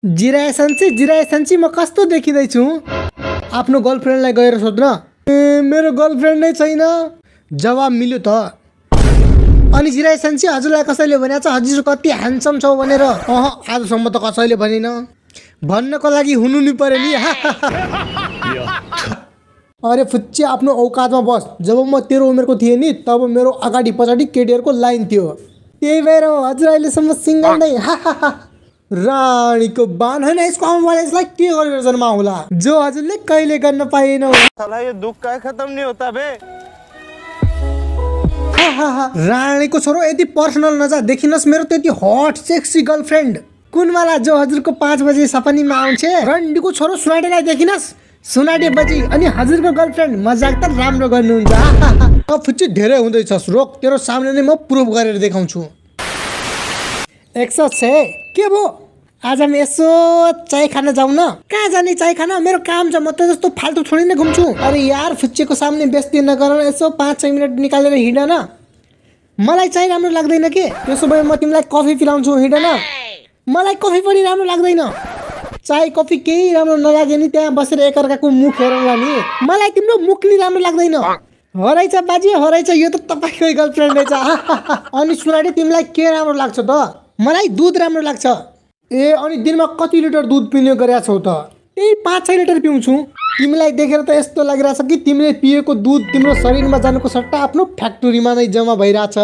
जिराएसन्ची म कस्तो देखिँदैछु? आफ्नो गर्लफ्रेन्डलाई गएर सोध्न। मेरो गर्लफ्रेन्ड नै छैन। जवाब मिल्यो त। अनि जिराएसन्ची हजुरलाई कसैले भनेछ हजुर कति ह्यान्डसम छौ भनेर? आजसम्म त कसैले भनेन। भन्नको लागि हुनु नि पर्यो नि। अरे फुच्चे आफ्नो औकातमा बस। जब म तेरो उमेरको थिएँ नि तब मेरो अगाडि पछाडि केटीहरुको लाइन थियो। त्यही भएर हजुर अहिलेसम्म सिंगल नै। रानीको बान हैन यसको आमाले के गरेर जन्मा होला जो हजुरले कहिले गर्न पाएनौ। साला यो दुख का खत्म नहीं होता बे। रानीको छोरो यति पर्सनल नजा। देखिनस् मेरो त्यति हट सेक्सी गर्लफ्रेन्ड कुनवाला जो हजुरको 5 बजे सपनीमा आउँछ। रन्डीको छोरो सुनाडेलाई देखिनस् 9 बजे। अनि हजुरको गर्लफ्रेन्ड मजाक त राम्रो गर्नुहुन्छ। फुच्ची धेरै हुँदैछस् रोक। तेरो सामने नै म प्रुफ गरेर देखाउँछु। 106 के भो? आज हामी यसो चाय खान जाउँ न? कहाँ जाने चाय खान? मेरो काम छ। म त जस्तो फाल्तु थोडी नै घुम्छु। अरे यार फुच्चेको सामने बेस्ती नगर। यसो 5-6 मिनट निकालेर हिँड न। मलाई चाय राम्रो लाग्दैन के? त्यसो भए म तिमीलाई कफी पिलाउँछु हिँड न। मलाई कफी पनि राम्रो लाग्दैन। चाय कफी केही राम्रो नलागे नि त्यहाँ बसेर एकअर्काको मुख हेरौँला नि। मलाई तिम्रो मुख नि राम्रो लाग्दैन। हराइछ बाजी हराइछ। यो त तपाईकै गर्लफ्रेन्ड रहेछ। अनि सुनाडे तिमीलाई के राम्रो लाग्छ त? मलाई दूध राम्रो लाग्छ। ए अनि दिनमा कति लिटर दूध पिउने गरेका छौ त? यही 5-6 लिटर पिउँछु। तिमीलाई देखेर त यस्तो लागिरहेछ कि तिमीले पिएको दूध तिम्रो शरीरमा जानुको सट्टा आफ्नो फ्याक्ट्रीमा नै जम्मा भइराछ।